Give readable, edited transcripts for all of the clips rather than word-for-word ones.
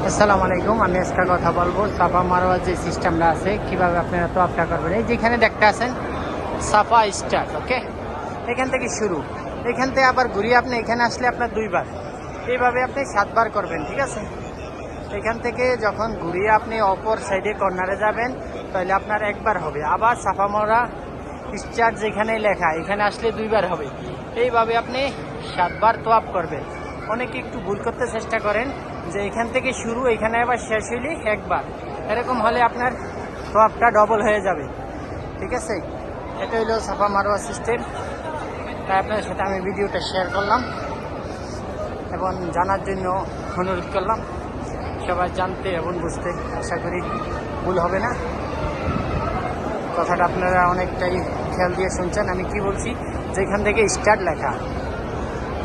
আসসালামু আলাইকুম। আমি আজকে কথা বলবো সাফা মারোয়ার যে সিস্টেমটা আছে কিভাবে আপনারা তোয়াফটা করবেন। এই যেখানে দেখতে আছেন সাফা স্টার্ট, ওকে, এখান থেকে শুরু। এখান থেকে আবার ঘুরিয়ে আপনি এখানে আসলে আপনার দুইবার, এইভাবে আপনি 7 বার করবেন, ঠিক আছে। এখান থেকে যখন ঘুরিয়ে আপনি অপর সাইডে কর্নারে যাবেন তাহলে আপনার একবার হবে। আবার সাফা মারোয়া স্টার্ট যেখানে লেখা এখানে আসলে দুইবার হবে। এইভাবে আপনি 7 বার তোয়াফ করবেন। অনেকে একটু ভুল করতে চেষ্টা করেন যে এখান থেকে শুরু, এখানে আবার শেষ হইলে একবার, এরকম হলে আপনার তোয়াফটা ডবল হয়ে যাবে, ঠিক আছে। এটা হইল সাফা মারোয়া সিস্টেম। তাই আপনাদের সাথে আমি ভিডিওটা শেয়ার করলাম এবং জানার জন্য অনুরোধ করলাম। সবাই জানতে এবং বুঝতে আশা করি ভুল হবে না। কথাটা আপনারা অনেকটাই খেয়াল দিয়ে শুনছেন আমি কি বলছি। যেখান থেকে স্টার্ট লেখা,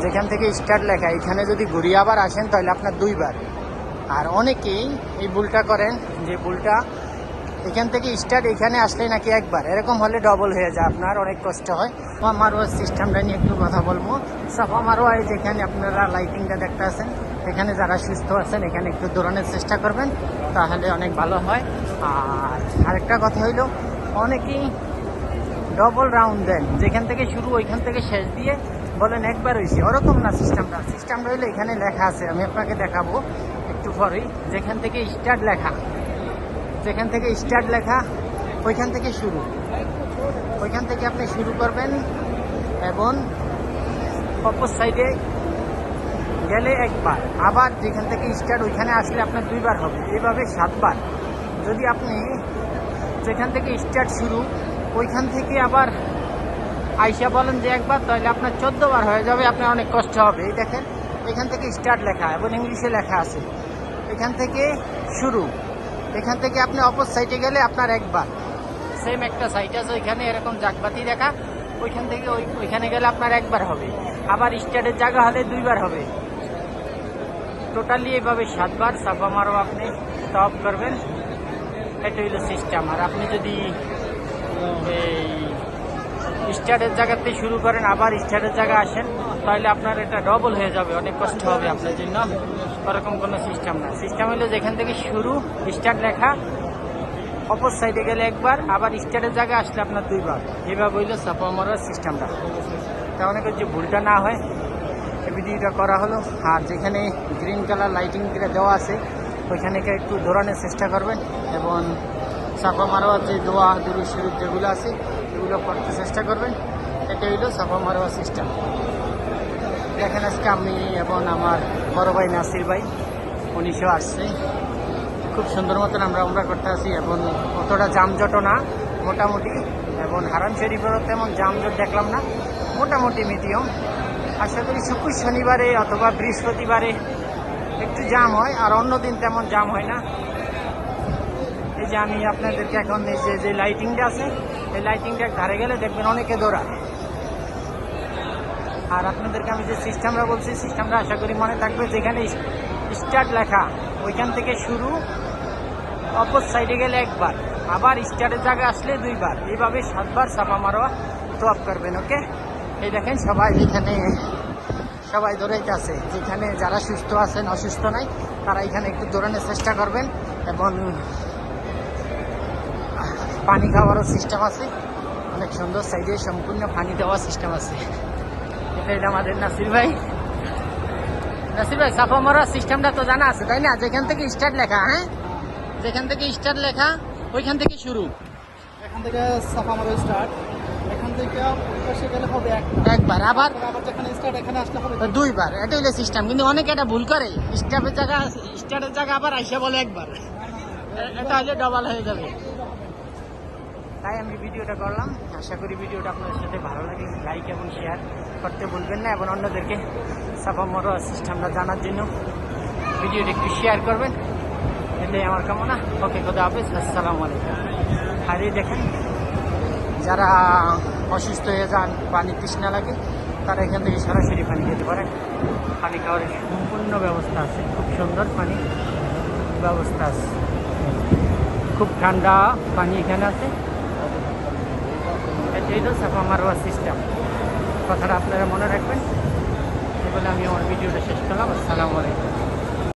যেখান থেকে স্টার্ট লেখা এখানে যদি ঘুরিয়ে আবার আসেন তাহলে আপনার দুইবার। আর অনেকেই এই ভুলটা করেন যে ভুলটা এখান থেকে স্টার্ট এখানে আসলে নাকি একবার, এরকম হলে ডবল হয়ে যায়, আপনার অনেক কষ্ট হয়। সাফা মারোয়ার সিস্টেমটা নিয়ে একটু কথা বলবো। সাফা মারোয়ায় যেখানে আপনারা লাইটিংটা দেখতে আছেন এখানে যারা সুস্থ আছেন এখানে একটু দৌড়ানোর চেষ্টা করবেন, তাহলে অনেক ভালো হয়। আর আরেকটা কথা হইলো অনেকেই ডবল রাউন্ড দেন, যেখান থেকে শুরু ওইখান থেকে শেষ দিয়ে বলেন একবার হয়েছে, ওরকম না সিস্টেমটা। সিস্টেমটা হইলে এখানে লেখা আছে, আমি আপনাকে দেখাবো একটু পরেই। যেখান থেকে স্টার্ট লেখা, যেখান থেকে স্টার্ট লেখা ওইখান থেকে শুরু, ওইখান থেকে আপনি শুরু করবেন এবং অপর সাইডে গেলে একবার, আবার যেখান থেকে স্টার্ট ওইখানে আসলে আপনার দুইবার হবে। এইভাবে 7 বার। যদি আপনি যেখান থেকে স্টার্ট শুরু ওইখান থেকে আবার আইসা বলেন যে একবার, তাহলে আপনার 14 বার হয়ে যাবে, আপনার অনেক কষ্ট হবে। এই দেখেন এখান থেকে স্টার্ট লেখা এবং ইংলিশে লেখা আছে, এখান থেকে শুরু, এখান থেকে আপনি অপর সাইডে গেলে আপনার একবার। সেম একটা সাইড আছে ওইখানে এরকম জাগবাতি দেখা, ওইখান থেকে ওইখানে গেলে আপনার একবার হবে। আবার স্টার্টের জায়গা হলে দুইবার হবে। টোটালি এইভাবে 7 বার সাফা মারোয়া আপনি টপ করবেন। এটা হইল সিস্টেম। আর আপনি যদি এই স্টার্টের জায়গাতে শুরু করেন আবার স্টার্টের জায়গা আসেন তাহলে আপনার এটা ডবল হয়ে যাবে, অনেক কষ্ট হবে আপনার জন্য। ওরকম কোনো সিস্টেম না। সিস্টেম হলো যেখান থেকে শুরু স্টার্ট লেখা, অপর সাইডে গেলে একবার, আবার স্টার্টের জায়গা আসলে আপনার দুইবার। এইভাবে হইলো সাফা মারোয়ার সিস্টেমটা। তা অনেকের যে ভুলটা না হয় এই ভিডিওটা করা হলো। আর যেখানে গ্রিন কালার লাইটিং দেওয়া আছে ওইখানে একটু দৌড়ানোর চেষ্টা করবেন এবং সাফা মারোয়ার যে দোয়া দুরূদ শরীফ যেগুলো আছে এগুলো করতে চেষ্টা করবেন। এটা হইল সাফা মারোয়া সিস্টেম। দেখেন আজকে আমি এবং আমার বড় ভাই নাসির ভাই, উনিশও আসছে। খুব সুন্দর মতন আমরা উমরা করতে আসি এবং অতটা জামজটও না, মোটামুটি। এবং হারাম শরীফেরও তেমন জামজট দেখলাম না, মোটামুটি মিডিয়াম। আশা করি শুক্র শনিবারে অথবা বৃহস্পতিবারে একটু জাম হয়, আর অন্য দিন তেমন জাম হয় না। এই যে আমি আপনাদেরকে এখন এই যে লাইটিংটা আছে এই লাইটিংটা ধারে গেলে দেখবেন অনেকে দৌড়ায়। আর আপনাদেরকে আমি যে সিস্টেমটা বলছি সিস্টেমটা আশা করি মনে থাকবে। যেখানে স্টার্ট লেখা ওইখান থেকে শুরু, অপর সাইডে গেলে একবার, আবার স্টার্টের জায়গায় আসলে দুইবার। এইভাবে 7 বার সাফা মারোয়া তোয়াফ করবেন, ওকে। এই দেখেন সবাই এখানে সবাই দৌড়াইতে আছে। যেখানে যারা সুস্থ আছেন, অসুস্থ নাই, তারা এখানে একটু দৌড়ানোর চেষ্টা করবেন। এবং পানি খাওয়ারও সিস্টেম আছে, অনেক সুন্দর সাইডে সম্পূর্ণ পানি দেওয়ার সিস্টেম আছে। এটা আমাদের নাসির ভাই। নাসির ভাই, সাফা মারোয়ার সিস্টেমটা তো জানা আছে তাই না? যেখান থেকে স্টার্ট লেখা, হ্যাঁ, যেখান থেকে স্টার্ট লেখা ওইখান থেকে শুরু, এখান থেকে সাফা মারোয়া স্টার্ট, এখান থেকে পাশে গেলে হবে একবার, আবার আবার যেখানে স্টার্ট এখানে আসলে হবে দুইবার। এটা হইলো সিস্টেম। কিন্তু অনেকে এটা ভুল করে, স্টার্টের জায়গা আবার আইসা বলে একবার, এটা হলে ডবল হয়ে যাবে। তাই আমি ভিডিওটা করলাম। আশা করি ভিডিওটা আপনাদের সাথে ভালো লাগে। লাইক এবং শেয়ার করতে ভুলবেন না এবং অন্যদেরকে সাফা মারোয়া সিস্টেমটা জানার জন্য ভিডিওটা একটু শেয়ার করবেন, এটাই আমার কামনা। ওকে, খোদা হাফেজ, আসসালামু আলাইকুম। আর এই দেখেন যারা অসুস্থ হয়ে যান, পানি তৃষ্ণা লাগে, তারা এখান থেকে সরাসরি পানি খেতে পারেন। পানি খাওয়ার সম্পূর্ণ ব্যবস্থা আছে, খুব সুন্দর পানি ব্যবস্থা আছে, খুব ঠান্ডা পানি এখানে আছে। এটাই তো সাফা মারোয়া সিস্টেম। কথাটা আপনারা মনে রাখবেন। এই বলে আমি আমার ভিডিওটা শেষ করলাম। আসসালামু আলাইকুম।